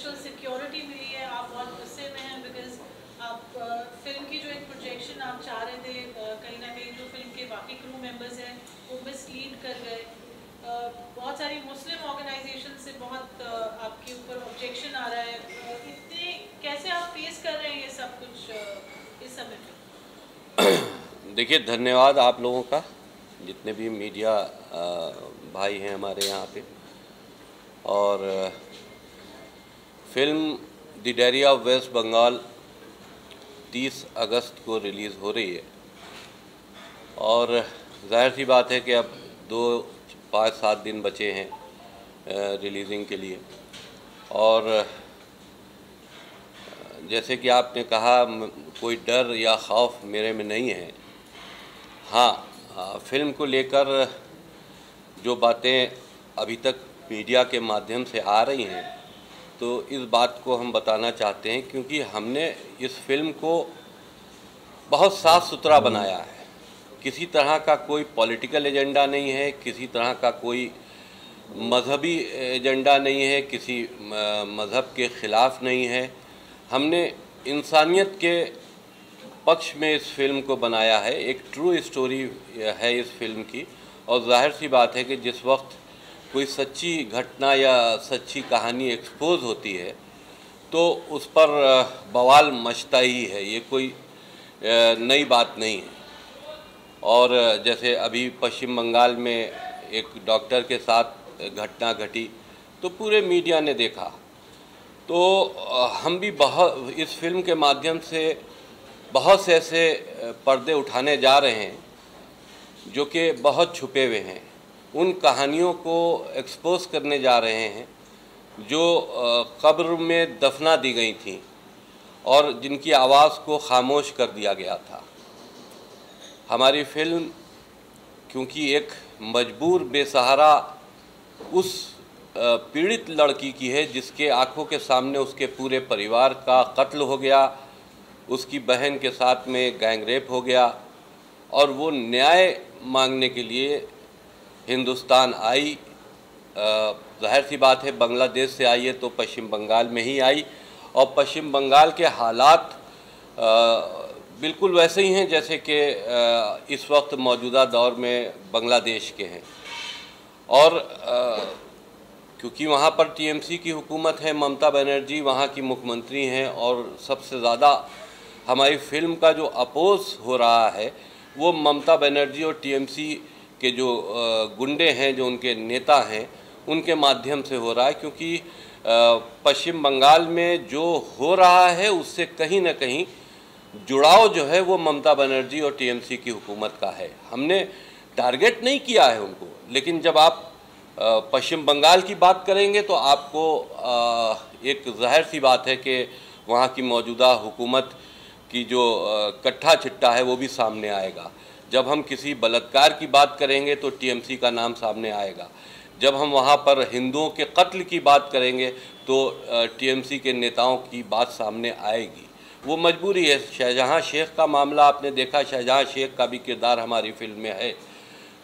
Additional security मिली है, आप बहुत गुस्से में हैं बिकॉज आप फिल्म की जो एक प्रोजेक्शन आप चाह रहे थे, कहीं ना कहीं जो फिल्म के बाकी क्रू मेंबर्स हैं वो मिसलीड कर गए। बहुत सारी मुस्लिम ऑर्गेनाइजेशन से बहुत आपके ऊपर ऑब्जेक्शन आ रहा है। इतने कैसे आप फेस कर रहे हैं ये सब कुछ इस समय पे? देखिए, धन्यवाद आप लोगों का, जितने भी मीडिया भाई हैं हमारे यहाँ पे। और film The Diary of West Bengal 30 अगस्त को रिलीज़ हो रही है और जाहिर सी बात है कि अब 5-7 दिन बचे हैं रिलीजिंग के लिए। और जैसे कि आपने कहा, कोई डर या खौफ मेरे में नहीं है। हाँ, फिल्म को लेकर जो बातें अभी तक मीडिया के माध्यम से आ रही हैं, तो इस बात को हम बताना चाहते हैं क्योंकि हमने इस फिल्म को बहुत साफ़ सुथरा बनाया है। किसी तरह का कोई पॉलिटिकल एजेंडा नहीं है, किसी तरह का कोई मजहबी एजेंडा नहीं है, किसी मज़हब के ख़िलाफ़ नहीं है। हमने इंसानियत के पक्ष में इस फिल्म को बनाया है। एक ट्रू स्टोरी है इस फिल्म की। और जाहिर सी बात है कि जिस वक्त कोई सच्ची घटना या सच्ची कहानी एक्सपोज होती है तो उस पर बवाल मचता ही है, ये कोई नई बात नहीं है। और जैसे अभी पश्चिम बंगाल में एक डॉक्टर के साथ घटना घटी तो पूरे मीडिया ने देखा। तो हम भी बहुत इस फिल्म के माध्यम से बहुत से ऐसे पर्दे उठाने जा रहे हैं जो कि बहुत छुपे हुए हैं। उन कहानियों को एक्सपोज करने जा रहे हैं जो कब्र में दफना दी गई थीं और जिनकी आवाज़ को खामोश कर दिया गया था। हमारी फिल्म क्योंकि एक मजबूर बेसहारा उस पीड़ित लड़की की है जिसके आंखों के सामने उसके पूरे परिवार का कत्ल हो गया, उसकी बहन के साथ में गैंगरेप हो गया और वो न्याय मांगने के लिए हिंदुस्तान आई। जाहिर सी बात है, बांग्लादेश से आई है तो पश्चिम बंगाल में ही आई और पश्चिम बंगाल के हालात बिल्कुल वैसे ही हैं जैसे कि इस वक्त मौजूदा दौर में बांग्लादेश के हैं। और क्योंकि वहाँ पर टीएमसी की हुकूमत है, ममता बनर्जी वहाँ की मुख्यमंत्री हैं और सबसे ज़्यादा हमारी फिल्म का जो अपोज हो रहा है वो ममता बनर्जी और टीएमसी के जो गुंडे हैं, जो उनके नेता हैं, उनके माध्यम से हो रहा है। क्योंकि पश्चिम बंगाल में जो हो रहा है उससे कहीं ना कहीं जुड़ाव जो है वो ममता बनर्जी और टीएमसी की हुकूमत का है। हमने टारगेट नहीं किया है उनको, लेकिन जब आप पश्चिम बंगाल की बात करेंगे तो आपको एक जाहिर सी बात है कि वहाँ की मौजूदा हुकूमत की जो कट्ठा चिट्ठा है वो भी सामने आएगा। जब हम किसी बलात्कार की बात करेंगे तो टीएमसी का नाम सामने आएगा। जब हम वहाँ पर हिंदुओं के कत्ल की बात करेंगे तो टीएमसी के नेताओं की बात सामने आएगी। वो मजबूरी है। शाहजहाँ शेख का मामला आपने देखा, शाहजहाँ शेख का भी किरदार हमारी फिल्म में है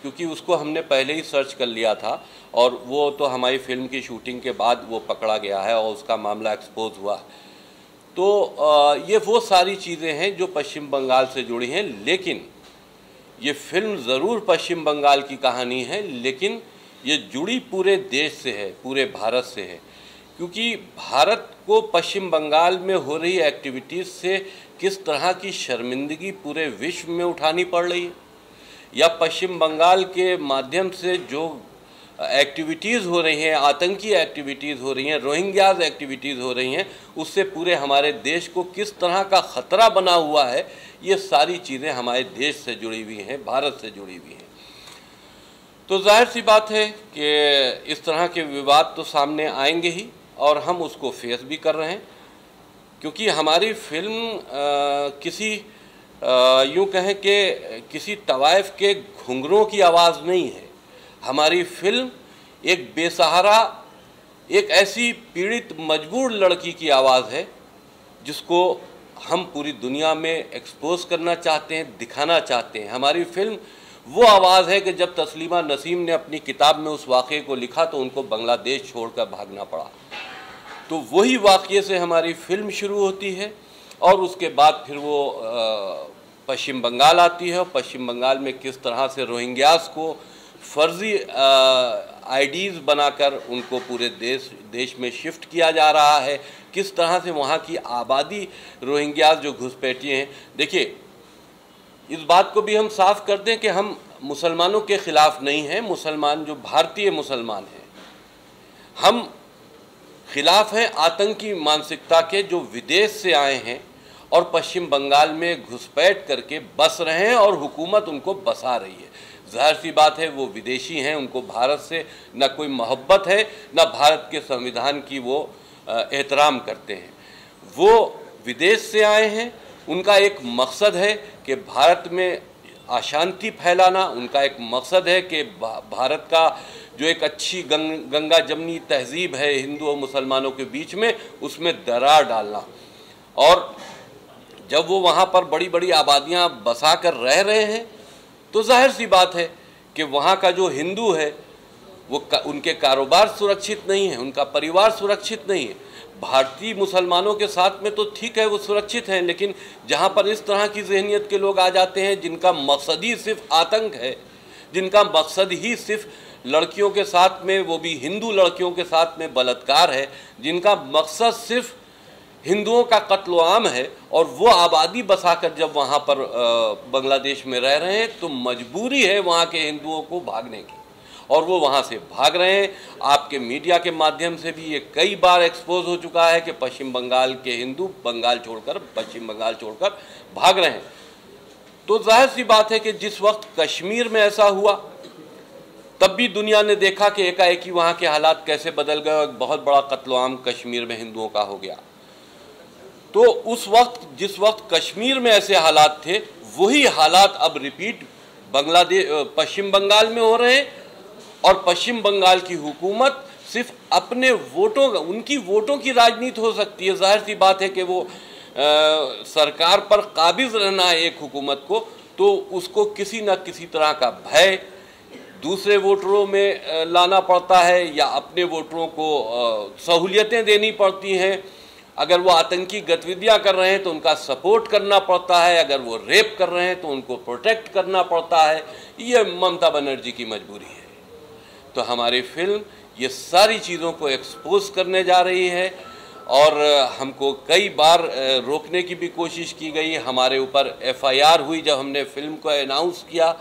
क्योंकि उसको हमने पहले ही सर्च कर लिया था और वो तो हमारी फिल्म की शूटिंग के बाद वो पकड़ा गया है और उसका मामला एक्सपोज हुआ। तो ये वो सारी चीज़ें हैं जो पश्चिम बंगाल से जुड़ी हैं। लेकिन ये फिल्म ज़रूर पश्चिम बंगाल की कहानी है, लेकिन ये जुड़ी पूरे देश से है, पूरे भारत से है। क्योंकि भारत को पश्चिम बंगाल में हो रही एक्टिविटीज़ से किस तरह की शर्मिंदगी पूरे विश्व में उठानी पड़ रही है, या पश्चिम बंगाल के माध्यम से जो एक्टिविटीज़ हो रही हैं, आतंकी एक्टिविटीज़ हो रही हैं, रोहिंग्याज एक्टिविटीज़ हो रही हैं, उससे पूरे हमारे देश को किस तरह का ख़तरा बना हुआ है, ये सारी चीज़ें हमारे देश से जुड़ी हुई हैं, भारत से जुड़ी हुई हैं। तो जाहिर सी बात है कि इस तरह के विवाद तो सामने आएंगे ही और हम उसको फेस भी कर रहे हैं। क्योंकि हमारी फिल्म किसी यूँ कहें कि किसी तवाइफ के घुंघरों की आवाज़ नहीं है। हमारी फिल्म एक बेसहारा, एक ऐसी पीड़ित मजबूर लड़की की आवाज़ है जिसको हम पूरी दुनिया में एक्सपोज करना चाहते हैं, दिखाना चाहते हैं। हमारी फिल्म वो आवाज़ है कि जब तस्लीमा नसीम ने अपनी किताब में उस वाक़े को लिखा तो उनको बांग्लादेश छोड़कर भागना पड़ा। तो वही वाक़ये से हमारी फिल्म शुरू होती है और उसके बाद फिर वो पश्चिम बंगाल आती है और पश्चिम बंगाल में किस तरह से रोहिंग्यास को फर्जी आईडीज़ बनाकर उनको पूरे देश में शिफ्ट किया जा रहा है, किस तरह से वहाँ की आबादी रोहिंग्यास जो घुसपैठिए हैं। देखिए, इस बात को भी हम साफ कर दें कि हम मुसलमानों के ख़िलाफ़ नहीं हैं। मुसलमान जो भारतीय मुसलमान हैं, हम खिलाफ हैं आतंकी मानसिकता के जो विदेश से आए हैं और पश्चिम बंगाल में घुसपैठ करके बस रहे हैं और हुकूमत उनको बसा रही है। जाहिर सी बात है वो विदेशी हैं, उनको भारत से न कोई मोहब्बत है, न भारत के संविधान की वो एहतराम करते हैं। वो विदेश से आए हैं, उनका एक मकसद है कि भारत में अशांति फैलाना, उनका एक मकसद है कि भारत का जो एक अच्छी गंगा जमनी तहजीब है हिंदू और मुसलमानों के बीच में, उसमें दरार डालना। और जब वो वहाँ पर बड़ी बड़ी आबादियाँ बसा कर रह रहे हैं तो जाहिर सी बात है कि वहाँ का जो हिंदू है वो उनके कारोबार सुरक्षित नहीं है, उनका परिवार सुरक्षित नहीं है। भारतीय मुसलमानों के साथ में तो ठीक है, वो सुरक्षित हैं, लेकिन जहाँ पर इस तरह की जहनीत के लोग आ जाते हैं जिनका मकसद ही सिर्फ आतंक है, जिनका मकसद ही सिर्फ लड़कियों के साथ में, वो भी हिंदू लड़कियों के साथ में बलात्कार है, जिनका मकसद सिर्फ हिंदुओं का कत्ल आम है, और वो आबादी बसाकर जब वहाँ पर बांग्लादेश में रह रहे हैं तो मजबूरी है वहाँ के हिंदुओं को भागने की, और वो वहाँ से भाग रहे हैं। आपके मीडिया के माध्यम से भी ये कई बार एक्सपोज हो चुका है कि पश्चिम बंगाल के हिंदू बंगाल छोड़कर, पश्चिम बंगाल छोड़कर भाग रहे हैं। तो जाहिर सी बात है कि जिस वक्त कश्मीर में ऐसा हुआ तब भी दुनिया ने देखा कि एकाएकी वहाँ के हालात कैसे बदल गए और बहुत बड़ा कत्ल आम कश्मीर में हिंदुओं का हो गया। तो उस वक्त जिस वक्त कश्मीर में ऐसे हालात थे, वही हालात अब रिपीट पश्चिम बंगाल में हो रहे हैं, और पश्चिम बंगाल की हुकूमत सिर्फ अपने वोटों, उनकी वोटों की राजनीति हो सकती है। जाहिर सी बात है कि वो सरकार पर काबिज रहना है एक हुकूमत को, तो उसको किसी न किसी तरह का भय दूसरे वोटरों में लाना पड़ता है या अपने वोटरों को सहूलियतें देनी पड़ती हैं। अगर वो आतंकी गतिविधियां कर रहे हैं तो उनका सपोर्ट करना पड़ता है, अगर वो रेप कर रहे हैं तो उनको प्रोटेक्ट करना पड़ता है। ये ममता बनर्जी की मजबूरी है। तो हमारी फिल्म ये सारी चीज़ों को एक्सपोज करने जा रही है, और हमको कई बार रोकने की भी कोशिश की गई। हमारे ऊपर FIR हुई जब हमने फिल्म को अनाउंस किया,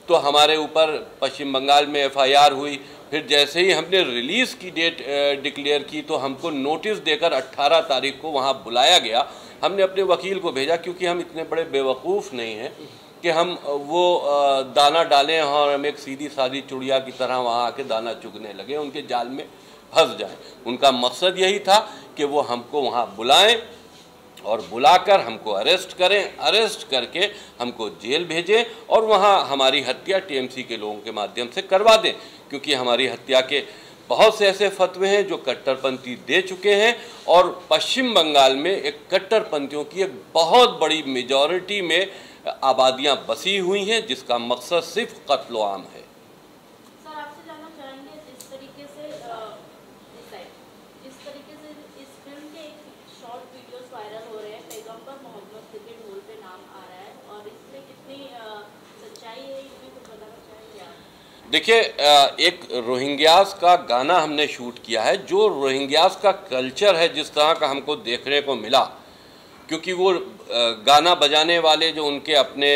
तो हमारे ऊपर पश्चिम बंगाल में FIR हुई। फिर जैसे ही हमने रिलीज़ की डेट डिक्लेयर की तो हमको नोटिस देकर 18 तारीख को वहाँ बुलाया गया। हमने अपने वकील को भेजा, क्योंकि हम इतने बड़े बेवकूफ़ नहीं हैं कि हम वो दाना डालें और हम एक सीधी सादी चिड़िया की तरह वहाँ आके दाना चुगने लगे, उनके जाल में फंस जाएं। उनका मकसद यही था कि वो हमको वहाँ बुलाएं और बुलाकर हमको अरेस्ट करें, अरेस्ट करके हमको जेल भेजें और वहाँ हमारी हत्या TMC के लोगों के माध्यम से करवा दें, क्योंकि हमारी हत्या के बहुत से ऐसे फतवे हैं जो कट्टरपंथी दे चुके हैं। और पश्चिम बंगाल में एक कट्टरपंथियों की एक बहुत बड़ी मेजॉरिटी में आबादियां बसी हुई हैं, जिसका मकसद सिर्फ कत्ल आम है। सर, आपसे जानना चाहेंगे जिस तरीके से इस फिल्म के शॉर्ट वीडियोस वायरल हो रहे हैं, पैगंबर मोहम्मद के ढोल पे नाम आ रहा है, और इसमें कितनी सच्चाई है, इसमें कुछ बताना चाहेंगे आप? देखिए, एक रोहिंग्यास का गाना हमने शूट किया है। जो रोहिंग्यास का कल्चर है जिस तरह का हमको देखने को मिला, क्योंकि वो गाना बजाने वाले जो उनके अपने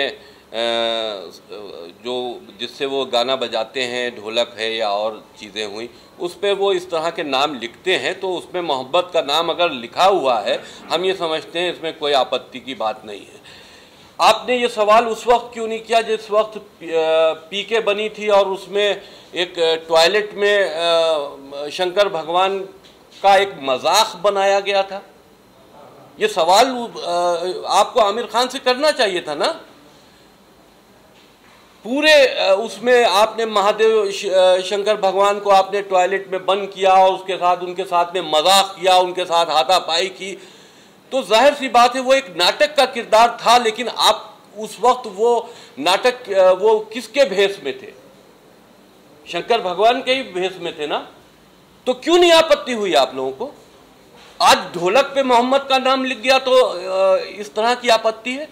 जो जिससे वो गाना बजाते हैं, ढोलक है या और चीज़ें हुई, उस पर वो इस तरह के नाम लिखते हैं, तो उसमें मोहब्बत का नाम अगर लिखा हुआ है, हम ये समझते हैं इसमें कोई आपत्ति की बात नहीं है। आपने ये सवाल उस वक्त क्यों नहीं किया जिस वक्त PK बनी थी और उसमें एक टॉयलेट में शंकर भगवान का एक मजाक बनाया गया था? ये सवाल आपको आमिर खान से करना चाहिए था ना। पूरे उसमें आपने महादेव शंकर भगवान को आपने टॉयलेट में बंद किया और उसके साथ उनके साथ में मजाक किया, उनके साथ हाथापाई की। तो जाहिर सी बात है वो एक नाटक का किरदार था, लेकिन आप उस वक्त वो नाटक वो किसके भेष में थे? शंकर भगवान के ही भेष में थे ना। तो क्यों नहीं आपत्ति हुई आप लोगों को? आज ढोलक पे मोहम्मद का नाम लिख गया तो इस तरह की आपत्ति है?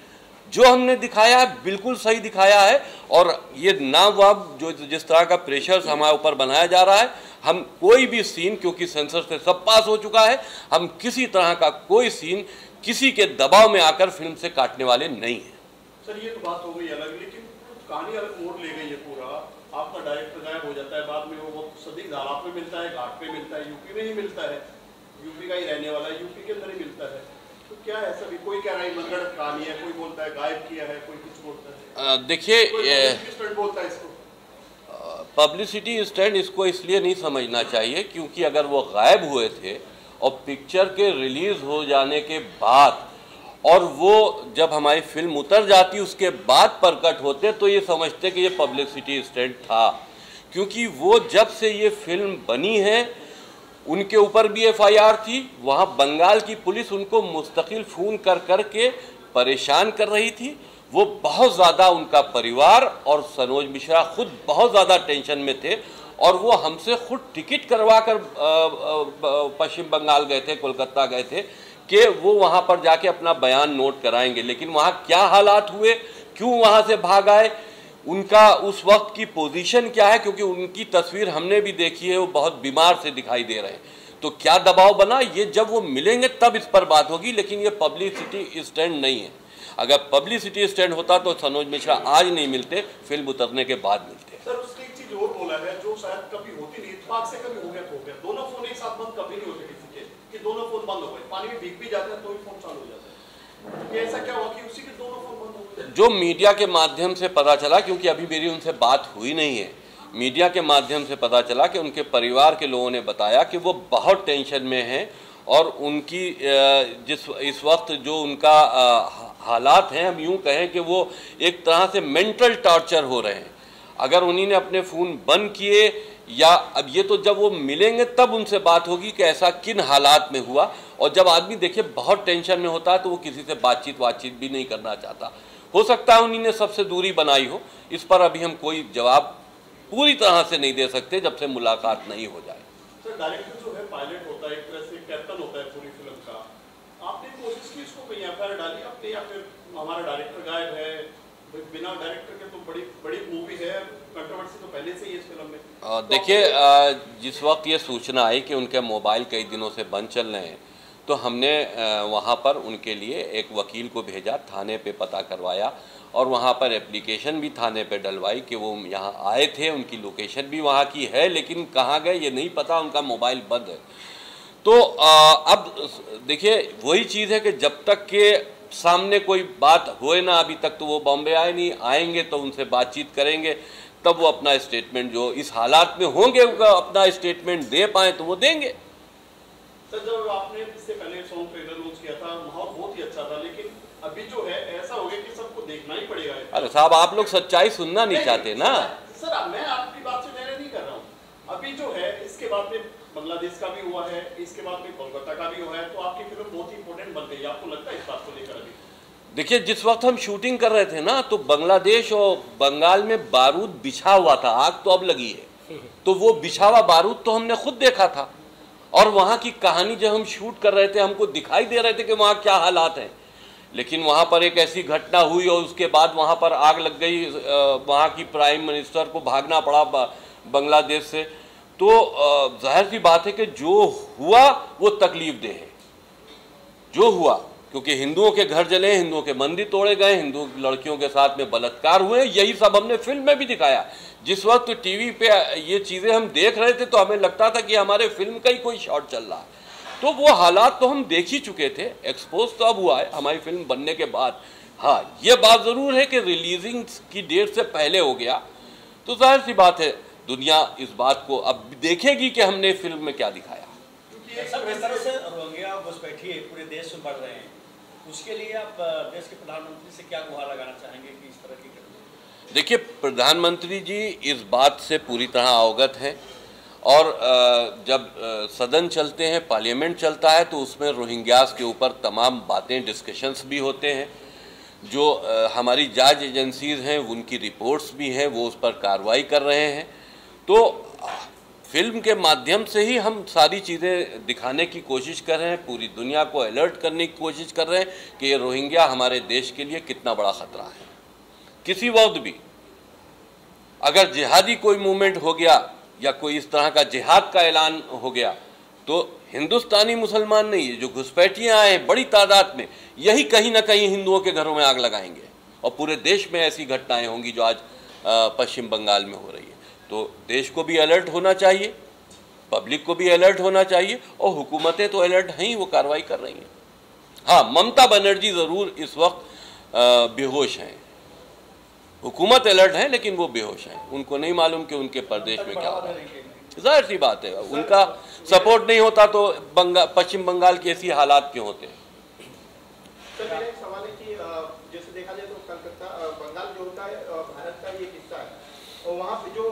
जो हमने दिखाया है बिल्कुल सही दिखाया है। और ये नाम वाम जो जिस तरह का प्रेशर हमारे ऊपर बनाया जा रहा है, हम कोई भी सीन, क्योंकि सेंसर से सब पास हो चुका है, हम किसी तरह का कोई सीन किसी के दबाव में आकर फिल्म से काटने वाले नहीं हैं। सर ये तो बात हो गई अलग, लेकिन कहानी अलग मोड़ ले गई है पूरा। आपका डायरेक्टर गायब हो जाता है, बाद में वो सदीक धाराप में मिलता है, घाट पे मिलता है, यूपी में ही मिलता है, यूपी का ही रहने वाला है, यूपी के अंदर ही मिलता है। तो क्या है ऐसा भी? कोई कह रहा है मनगढ़ंत कहानी है, कोई बोलता है गायब किया है, कोई कुछ बोलता है। देखिए बोलता है इसको पब्लिसिटी स्टैंड इसको इसलिए नहीं समझना चाहिए क्योंकि अगर वो गायब हुए थे और पिक्चर के रिलीज हो जाने के बाद और वो जब हमारी फिल्म उतर जाती उसके बाद प्रकट होते तो ये समझते कि ये पब्लिसिटी स्टैंड था। क्योंकि वो जब से ये फिल्म बनी है उनके ऊपर भी एफआईआर थी, वहाँ बंगाल की पुलिस उनको मुस्तकिल फ़ोन कर कर के परेशान कर रही थी। वो बहुत ज़्यादा, उनका परिवार और सनोज मिश्रा खुद बहुत ज़्यादा टेंशन में थे और वो हमसे खुद टिकट करवा कर पश्चिम बंगाल गए थे, कोलकाता गए थे कि वो वहाँ पर जाके अपना बयान नोट कराएंगे। लेकिन वहाँ क्या हालात हुए, क्यों वहाँ से भाग आए, उनका उस वक्त की पोजीशन क्या है, क्योंकि उनकी तस्वीर हमने भी देखी है, वो बहुत बीमार से दिखाई दे रहे हैं। तो क्या दबाव बना, ये जब वो मिलेंगे तब इस पर बात होगी। लेकिन ये पब्लिसिटी स्टैंड नहीं है। अगर पब्लिसिटी स्टैंड होता तो सनोज मिश्रा आज नहीं मिलते, फिल्म उतरने के बाद मिलते। सर उसने एक चीज और बोला है जो शायद कभी होती नहीं, इत्तेफाक से कभी हो गया तो हो गया, दोनों फोन एक साथ बंद कभी नहीं होते किसी के, कि दोनों फोन बंद हो गए, पानी में भीग भी जाते हैं तो भी फोन चालू हो जाता है। ये ऐसा क्या हुआ कि उसी के दोनों फोन बंद हो गए? जो मीडिया के माध्यम से पता चला, क्योंकि अभी मेरी उनसे बात हुई नहीं है, मीडिया के माध्यम से पता चला कि उनके परिवार के लोगों ने बताया कि वो बहुत टेंशन में हैं और उनकी इस वक्त जो उनका हालात हैं, हम यूँ कहें कि वो एक तरह से मेंटल टॉर्चर हो रहे हैं। अगर उन्हीं ने अपने फ़ोन बंद किए या अब ये तो जब वो मिलेंगे तब उनसे बात होगी कि ऐसा किन हालात में हुआ। और जब आदमी देखिए बहुत टेंशन में होता है तो वो किसी से बातचीत भी नहीं करना चाहता। हो सकता है उन्हीं ने सबसे दूरी बनाई हो, इस पर अभी हम कोई जवाब पूरी तरह से नहीं दे सकते जब से मुलाकात नहीं हो जाए। सर डायरेक्टर जो है पायलट होता है, एक तरह से कैप्टन होता है पूरी फिल्म का। आपने कोशिश की इसको कहीं एफआईआर डाली आपने, या फिर हमारा डायरेक्टर गायब है, बिना डायरेक्टर के तो बड़ी मूवी है, कंट्रोवर्सी तो पहले से ही इस फिल्म में। देखिए जिस वक्त ये सूचना आई कि उनके मोबाइल कई दिनों से बंद चल रहे हैं तो हमने वहाँ पर उनके लिए एक वकील को भेजा, थाने पे पता करवाया और वहाँ पर एप्लीकेशन भी थाने पे डलवाई कि वो यहाँ आए थे, उनकी लोकेशन भी वहाँ की है, लेकिन कहाँ गए ये नहीं पता, उनका मोबाइल बंद है। तो अब देखिए वही चीज़ है कि जब तक के सामने कोई बात होए ना, अभी तक तो वो बॉम्बे आए नहीं, आएंगे तो उनसे बातचीत करेंगे, तब वो अपना स्टेटमेंट जो इस हालात में होंगे अपना स्टेटमेंट दे पाए तो वो देंगे। सर जब आपने इससे पहले सॉन्ग ट्रेलर लॉन्च किया था, माहौल बहुत ही अच्छा था, लेकिन अभी जो है ऐसा हो गया कि सबको देखना ही पड़ेगा। अरे साहब आप लोग सच्चाई सुनना नहीं चाहते ना। सर मैं आपकी बात से निर्णय नहीं कर रहा हूँ। अभी जो है इसके बाद में बांग्लादेश का भी हुआ है, इसके बाद में कोलकाता का भी हुआ है, तो आपकी फिल्म बहुत ही इंपॉर्टेंट बन गई। आपको लगता है इस बात को लेकर? अभी देखिए जिस वक्त हम शूटिंग कर रहे थे ना तो बांग्लादेश और बंगाल में बारूद बिछा हुआ था, आग तो अब लगी है, तो वो बिछा हुआ बारूद तो हमने खुद देखा था और वहाँ की कहानी जब हम शूट कर रहे थे हमको दिखाई दे रहे थे कि वहाँ क्या हालात हैं। लेकिन वहाँ पर एक ऐसी घटना हुई और उसके बाद वहाँ पर आग लग गई, वहाँ की प्राइम मिनिस्टर को भागना पड़ा बांग्लादेश से। तो जाहिर सी बात है कि जो हुआ वो तकलीफ दे है, जो हुआ, क्योंकि हिंदुओं के घर जले, हिंदुओं के मंदिर तोड़े गए, हिंदू लड़कियों के साथ में बलात्कार हुए, यही सब हमने फिल्म में भी दिखाया। जिस वक्त टीवी पे ये चीज़ें हम देख रहे थे तो हमें लगता था कि हमारे फिल्म का ही कोई शॉट चल रहा है। तो वो हालात तो हम देख ही चुके थे, एक्सपोज तो अब हुआ है हमारी फिल्म बनने के बाद। हाँ ये बात ज़रूर है कि रिलीजिंग की डेट से पहले हो गया, तो जाहिर सी बात है दुनिया इस बात को अब देखेगी कि हमने फिल्म में क्या दिखाया। जिस तरह से रोहिंग्या घुसपैठी पूरे देश में बढ़ रहे हैं, उसके लिए आप देश के प्रधानमंत्री से क्या गुहार लगाना चाहेंगे कि इस तरह की? देखिए प्रधानमंत्री जी इस बात से पूरी तरह अवगत हैं और जब सदन चलते हैं, पार्लियामेंट चलता है तो उसमें रोहिंग्यास के ऊपर तमाम बातें, डिस्कशंस भी होते हैं। जो हमारी जांच एजेंसीज हैं उनकी रिपोर्ट्स भी हैं, वो उस पर कार्रवाई कर रहे हैं। तो फिल्म के माध्यम से ही हम सारी चीज़ें दिखाने की कोशिश कर रहे हैं, पूरी दुनिया को अलर्ट करने की कोशिश कर रहे हैं कि ये रोहिंग्या हमारे देश के लिए कितना बड़ा ख़तरा है। किसी वक्त भी अगर जिहादी कोई मूवमेंट हो गया या कोई इस तरह का जिहाद का ऐलान हो गया तो हिंदुस्तानी मुसलमान नहीं, ये जो घुसपैठियाँ आए बड़ी तादाद में, यही कहीं ना कहीं हिंदुओं के घरों में आग लगाएंगे और पूरे देश में ऐसी घटनाएं होंगी जो आज पश्चिम बंगाल में हो रही है। तो देश को भी अलर्ट होना चाहिए, पब्लिक को भी अलर्ट होना चाहिए और हुकूमतें तो अलर्ट हैं ही, वो कार्रवाई कर रही हैं। हाँ, ममता बनर्जी ज़रूर इस वक्त बेहोश हैं, हुकूमत अलर्ट है लेकिन वो बेहोश हैं, उनको नहीं मालूम कि उनके प्रदेश में क्या हो रहा है। जाहिर सी बात है, उनका सपोर्ट नहीं होता तो पश्चिम बंगाल के ऐसी हालात क्यों होते हैं। सर मेरा एक सवाल है कि जैसे देखा जाए तो कलकत्ता बंगाल जो होता है भारत का ये हिस्सा है और वहाँ पे जो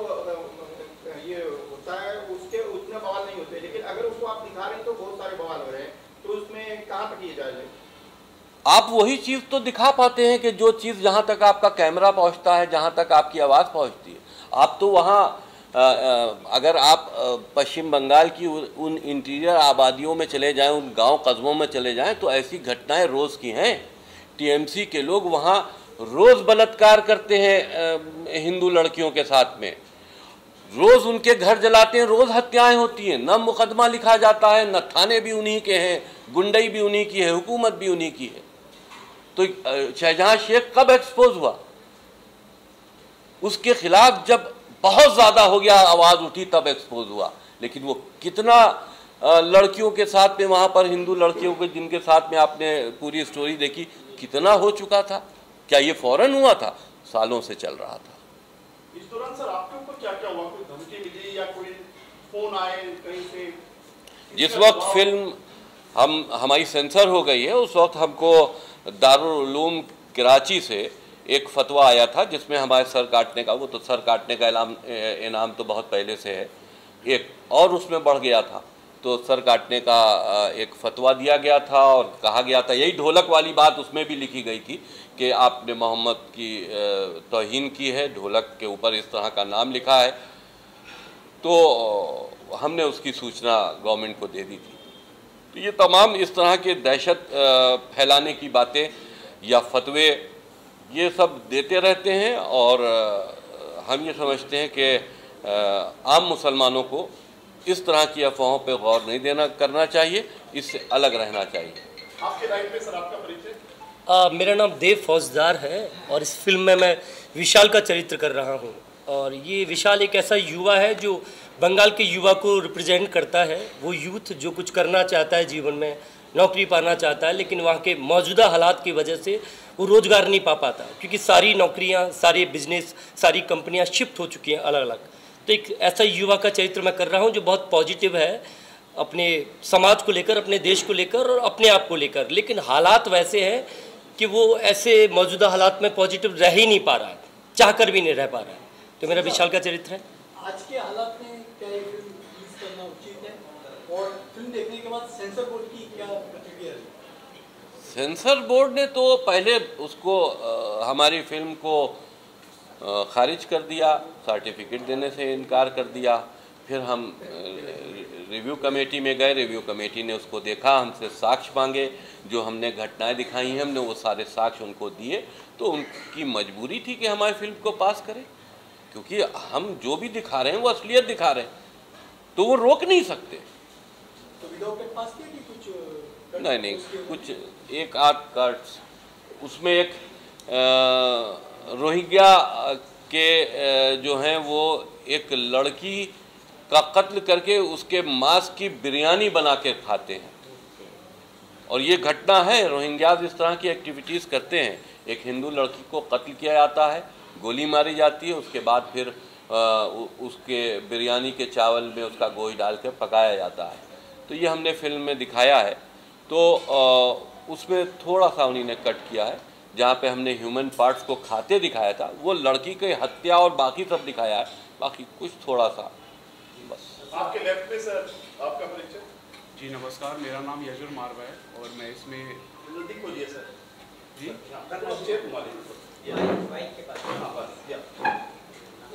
ये होता है उसके उतने बवाल नहीं होते, लेकिन अगर उसको आप दिखा रहे हैं तो बहुत सारे बवाल हो रहे हैं, तो उसमें कहाँ तक ये जायज़ है? आप वही चीज़ तो दिखा पाते हैं कि जो चीज़ जहाँ तक आपका कैमरा पहुँचता है, जहाँ तक आपकी आवाज़ पहुँचती है। आप तो वहाँ अगर आप पश्चिम बंगाल की उन इंटीरियर आबादियों में चले जाएं, उन गांव कस्बों में चले जाएं तो ऐसी घटनाएं रोज़ की हैं। टीएमसी के लोग वहाँ रोज़ बलात्कार करते हैं हिंदू लड़कियों के साथ में, रोज़ उनके घर जलाते हैं, रोज़ हत्याएं होती हैं, न मुकदमा लिखा जाता है, न थाने भी उन्हीं के हैं, गुंडई भी उन्हीं की है, हुकूमत भी उन्हीं की है। तो शाहजहां शेख कब एक्सपोज हुआ? उसके खिलाफ जब बहुत ज़्यादा हो गया, आवाज़ उठी, तब एक्सपोज हुआ। लेकिन वो कितना लड़कियों के साथ में वहाँ पर, हिंदू लड़कियों के जिनके साथ में आपने पूरी स्टोरी देखी, कितना हो चुका था। क्या ये फौरन हुआ था? सालों से चल रहा था। इस दौरान सर आपके ऊपर क्या क्या हुआ? कोई धमकी मिली या कोई फोन आए कहीं से? जिस वक्त फिल्म हमारी सेंसर हो गई है, उस वक्त हमको दारुल उलूम कराची से एक फतवा आया था जिसमें हमारे सर काटने का, वो तो सर काटने का इनाम तो बहुत पहले से है, एक और उसमें बढ़ गया था, तो सर काटने का एक फतवा दिया गया था और कहा गया था, यही ढोलक वाली बात उसमें भी लिखी गई थी कि आपने मोहम्मद की तौहीन की है, ढोलक के ऊपर इस तरह का नाम लिखा है। तो हमने उसकी सूचना गवर्नमेंट को दे दी थी। तो ये तमाम इस तरह के दहशत फैलाने की बातें या फतवे ये सब देते रहते हैं और हम ये समझते हैं कि आम मुसलमानों को इस तरह की अफवाहों पे गौर नहीं करना चाहिए, इससे अलग रहना चाहिए। आपके राइट में सर आपका परिचय? मेरा नाम देव फौजदार है और इस फिल्म में मैं विशाल का चरित्र कर रहा हूँ। और ये विशाल एक ऐसा युवा है जो बंगाल के युवा को रिप्रेजेंट करता है। वो यूथ जो कुछ करना चाहता है जीवन में, नौकरी पाना चाहता है, लेकिन वहाँ के मौजूदा हालात की वजह से वो रोज़गार नहीं पा पाता, क्योंकि सारी नौकरियाँ, सारे बिजनेस, सारी कंपनियाँ शिफ्ट हो चुकी हैं अलग अलग। तो एक ऐसा युवा का चरित्र मैं कर रहा हूँ जो बहुत पॉजिटिव है अपने समाज को लेकर, अपने देश को लेकर और अपने आप को लेकर। लेकिन हालात वैसे हैं कि वो ऐसे मौजूदा हालात में पॉजिटिव रह ही नहीं पा रहा है, चाह कर भी नहीं रह पा रहा है। तो मेरा विशाल का चरित्र है। आज के हालात में क्या ये फिल्म रिलीज करना उचित है और फिल्म देखने के बाद सेंसर बोर्ड की क्या प्रतिक्रिया है? सेंसर बोर्ड ने तो पहले उसको हमारी फिल्म को खारिज कर दिया, सर्टिफिकेट देने से इनकार कर दिया। फिर हम रिव्यू कमेटी में गए, रिव्यू कमेटी ने उसको देखा, हमसे साक्ष्य मांगे, जो हमने घटनाएं दिखाई हैं हमने वो सारे साक्ष्य उनको दिए। तो उनकी मजबूरी थी कि हमारी फिल्म को पास करें, क्योंकि हम जो भी दिखा रहे हैं वो असलियत दिखा रहे हैं, तो वो रोक नहीं सकते। तो विदाउट पास किया कि कुछ नहीं, कुछ एक आध कार्ड्स उसमें एक रोहिंग्या के जो हैं वो एक लड़की का कत्ल करके उसके मांस की बिरयानी बना के खाते हैं, और ये घटना है। रोहिंग्याज इस तरह की एक्टिविटीज़ करते हैं। एक हिंदू लड़की को कत्ल किया जाता है, गोली मारी जाती है, उसके बाद फिर उसके बिरयानी के चावल में उसका गोश्त डाल के पकाया जाता है। तो ये हमने फिल्म में दिखाया है। तो उसमें थोड़ा सा उन्हीं ने कट किया है, जहाँ पे हमने ह्यूमन पार्ट्स को खाते दिखाया था, वो लड़की की हत्या और बाकी सब दिखाया है, बाकी कुछ थोड़ा सा बस। आपके लेफ्ट में सर आपका परिचय? जी नमस्कार, मेरा नाम यजुर मारवा है और मैं इसमें नजदीक बोलिए सर जी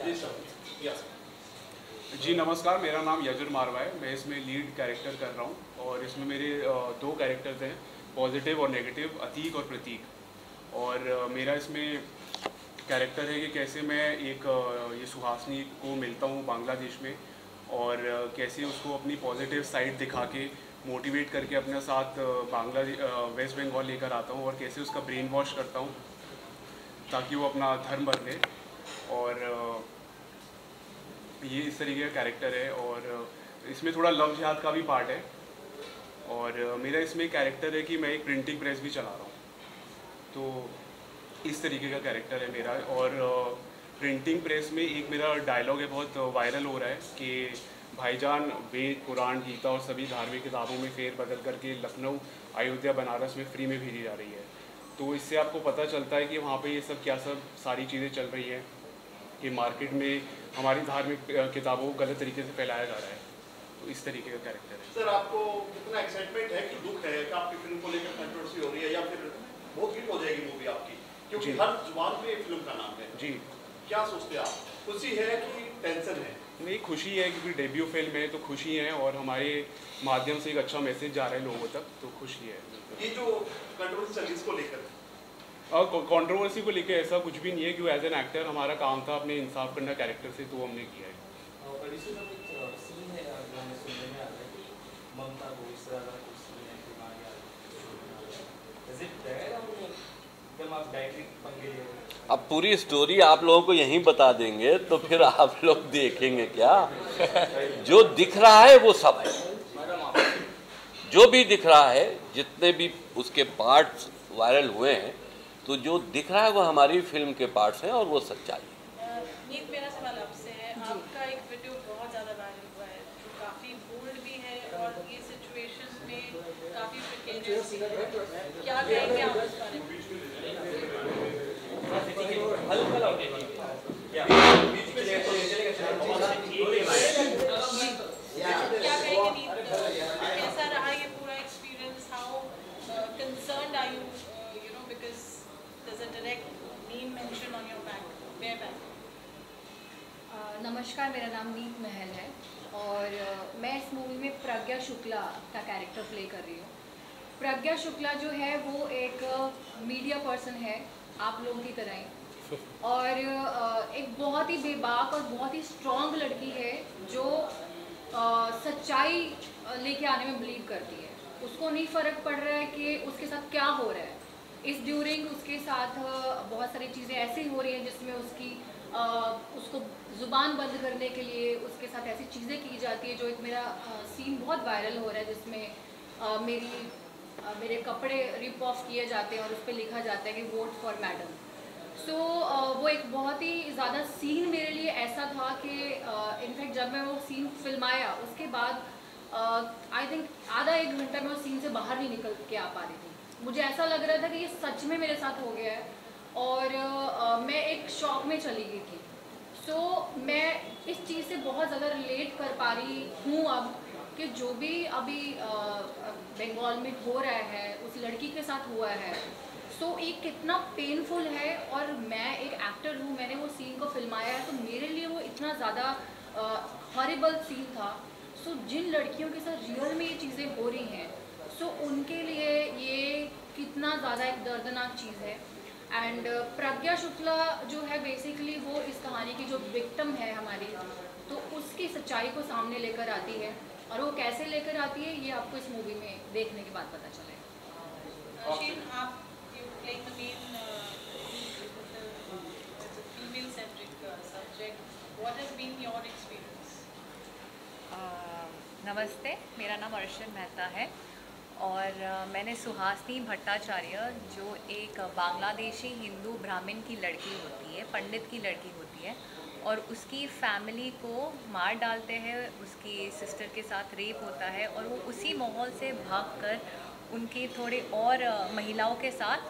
जी सर। जी नमस्कार, मेरा नाम यजुर मारवा है। मैं इसमें लीड कैरेक्टर कर रहा हूँ और इसमें मेरे 2 कैरेक्टर्स हैं, पॉजिटिव और नेगेटिव, अतीक और प्रतीक। और मेरा इसमें कैरेक्टर है कि कैसे मैं एक ये सुहासिनी को मिलता हूँ बांग्लादेश में और कैसे उसको अपनी पॉजिटिव साइड दिखा के मोटिवेट करके अपने साथ वेस्ट बंगाल लेकर आता हूँ और कैसे उसका ब्रेन वॉश करता हूँ ताकि वो अपना धर्म बदले। और ये इस तरीके का कैरेक्टर है और इसमें थोड़ा लव जिहाद का भी पार्ट है। और मेरा इसमें कैरेक्टर है कि मैं एक प्रिंटिंग प्रेस भी चला रहा हूँ, तो इस तरीके का कैरेक्टर है मेरा। और प्रिंटिंग प्रेस में एक मेरा डायलॉग है, बहुत वायरल हो रहा है कि भाईजान वेद पुराण गीता और सभी धार्मिक किताबों में फेर बदल करके लखनऊ अयोध्या बनारस में फ्री में भेजी जा रही है। तो इससे आपको पता चलता है कि वहाँ पे ये सब क्या सब सारी चीज़ें चल रही हैं कि मार्केट में हमारी धार्मिक किताबों को गलत तरीके से फैलाया जा रहा है। तो इस तरीके का कैरेक्टर है। सर आपको कितना एक्साइटमेंट है कि दुख है कि आपकी फिल्म को लेकर कंट्रोवर्सी हो रही है या फिर बहुत हिट हो जाएगी मूवी आपकी, क्योंकि हर जुबान पे फिल्म का नाम है जी, क्या सोचते हैं आप? खुशी है कि टेंशन है? नहीं, खुशी है क्योंकि डेब्यू फिल्म है तो खुशी है और हमारे माध्यम से एक अच्छा मैसेज जा रहा है लोगों तक, तो खुशी है। ये जो कंट्रोवर्सी चली इसको लेकर कंट्रोवर्सी को लेकर ऐसा कुछ भी नहीं है, क्योंकि एज एन एक्टर हमारा काम था अपने इंसाफ करना कैरेक्टर से, तो हमने किया है। अब पूरी स्टोरी आप लोगों को यहीं बता देंगे तो फिर आप लोग देखेंगे क्या? जो दिख रहा है वो सब है, जो भी दिख रहा है, जितने भी उसके पार्ट्स वायरल हुए हैं, तो जो दिख रहा है वो हमारी फिल्म के पार्ट्स हैं और वो सच्चाई है। नीत, मेरा सवाल आपसे है, आपका एक वीडियो बहुत ज़्यादा वायरल हुआ है जो काफ़ी बोल्ड भी है और ये सिचुएशन में काफ़ी प्रिकेरियस भी है, क्या कहेंगे आप इस बारे में? क्या कहेंगे नीत, कैसा रहा ये पूरा experience? How concerned are you, you know, because there's a direct name mentioned on your back, bare back. नमस्कार, मेरा नाम नीत महल है और मैं इस मूवी में प्रज्ञा शुक्ला का कैरेक्टर प्ले कर रही हूँ। प्रज्ञा शुक्ला जो है वो एक मीडिया पर्सन है, आप लोगों की तरह ही, और एक बहुत ही बेबाक और बहुत ही स्ट्रॉन्ग लड़की है जो सच्चाई लेके आने में बिलीव करती है। उसको नहीं फ़र्क पड़ रहा है कि उसके साथ क्या हो रहा है। इस ड्यूरिंग उसके साथ बहुत सारी चीज़ें ऐसी हो रही हैं जिसमें उसको ज़ुबान बंद करने के लिए उसके साथ ऐसी चीज़ें की जाती है। जो एक मेरा सीन बहुत वायरल हो रहा है जिसमें मेरे कपड़े रिप ऑफ किए जाते हैं और उस पर लिखा जाता है कि वोट फॉर मैडम। सो वो एक बहुत ही ज़्यादा सीन मेरे लिए ऐसा था कि इनफैक्ट जब मैं वो सीन फिल्माया उसके बाद आई थिंक आधा एक घंटा मैं उस सीन से बाहर नहीं निकल के आ पा रही थी। मुझे ऐसा लग रहा था कि ये सच में मेरे साथ हो गया है और मैं एक शॉक में चली गई थी। सो मैं इस चीज़ से बहुत ज़्यादा रिलेट कर पा रही हूँ अब कि जो भी अभी बंगाल में हो रहा है उस लड़की के साथ हुआ है। सो एक कितना पेनफुल है और मैं एक एक्टर हूँ, मैंने वो सीन को फिल्माया है तो मेरे लिए वो इतना ज़्यादा हॉरिबल सीन था। सो जिन लड़कियों के साथ रियल में ये चीज़ें हो रही हैं सो उनके लिए ये कितना ज़्यादा एक दर्दनाक चीज़ है। एंड प्रज्ञा शुक्ला जो है बेसिकली वो इस कहानी की जो विक्टिम है हमारी, तो उसकी सच्चाई को सामने लेकर आती है और वो कैसे लेकर आती है ये आपको इस मूवी में देखने के बाद पता चलेगा। शीन, आप playing the main female-centric subject. What has been your experience? नमस्ते, मेरा नाम अर्शन मेहता है और मैंने सुहासिनी भट्टाचार्य जो एक बांग्लादेशी हिंदू ब्राह्मण की लड़की होती है, पंडित की लड़की होती है और उसकी फैमिली को मार डालते हैं, उसकी सिस्टर के साथ रेप होता है और वो उसी माहौल से भागकर उनकी थोड़े और महिलाओं के साथ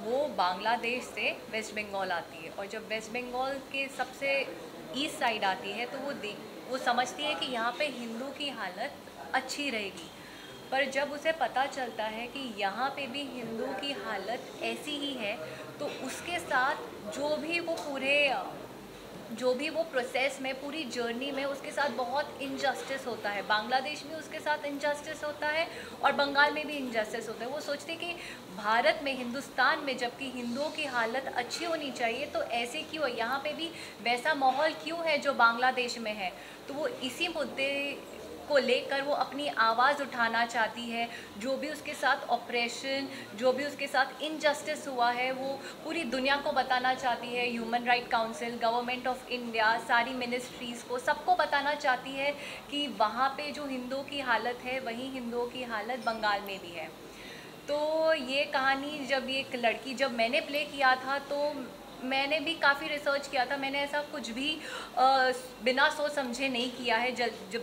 वो बांग्लादेश से वेस्ट बंगाल आती है और जब वेस्ट बंगाल के सबसे ईस्ट साइड आती है तो वो समझती है कि यहाँ पे हिंदू की हालत अच्छी रहेगी, पर जब उसे पता चलता है कि यहाँ पे भी हिंदू की हालत ऐसी ही है तो उसके साथ जो भी वो पूरे जो भी वो प्रोसेस में पूरी जर्नी में उसके साथ बहुत इनजस्टिस होता है। बांग्लादेश में उसके साथ इनजस्टिस होता है और बंगाल में भी इनजस्टिस होता है। वो सोचते कि भारत में, हिंदुस्तान में जबकि हिंदुओं की हालत अच्छी होनी चाहिए तो ऐसे क्यों है, यहाँ पे भी वैसा माहौल क्यों है जो बांग्लादेश में है। तो वो इसी मुद्दे को लेकर वो अपनी आवाज़ उठाना चाहती है। जो भी उसके साथ ऑपरेशन, जो भी उसके साथ इनजस्टिस हुआ है वो पूरी दुनिया को बताना चाहती है। Human right council, government of India, सारी मिनिस्ट्रीज़ को, सबको बताना चाहती है कि वहाँ पे जो हिंदुओं की हालत है वहीं हिंदुओं की हालत बंगाल में भी है। तो ये कहानी जब मैंने प्ले किया था तो मैंने भी काफ़ी रिसर्च किया था। मैंने ऐसा कुछ भी बिना सोच समझे नहीं किया है,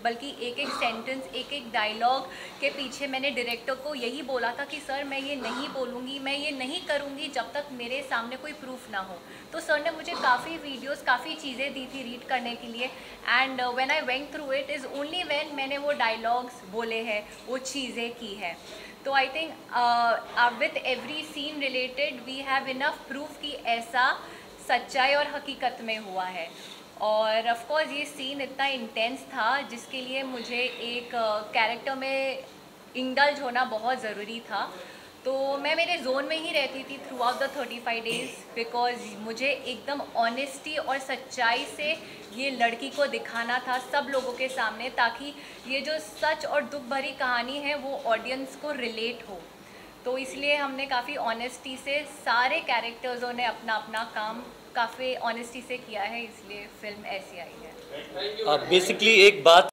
बल्कि एक एक सेंटेंस, एक एक डायलॉग के पीछे मैंने डायरेक्टर को यही बोला था कि सर मैं ये नहीं बोलूँगी, मैं ये नहीं करूँगी जब तक मेरे सामने कोई प्रूफ ना हो। तो सर ने मुझे काफ़ी वीडियोस, काफ़ी चीज़ें दी थी रीड करने के लिए। And when I went through it is only when मैंने वो डायलॉग्स बोले हैं, वो चीज़ें की है। तो I think with every scene related we have enough proof कि ऐसा सच्चाई और हकीकत में हुआ है। और ऑफ कोर्स ये सीन इतना इंटेंस था जिसके लिए मुझे एक कैरेक्टर में इंडल्ज होना बहुत ज़रूरी था। तो मैं मेरे जोन में ही रहती थी through out the 35 days, because मुझे एकदम ऑनेस्टी और सच्चाई से ये लड़की को दिखाना था सब लोगों के सामने, ताकि ये जो सच और दुख भरी कहानी है वो ऑडियंस को रिलेट हो। तो इसलिए हमने काफ़ी ऑनेस्टी से, सारे कैरेक्टर्सों ने अपना अपना काम काफ़ी ऑनेस्टी से किया है, इसलिए फिल्म ऐसी आई है। बेसिकली एक बात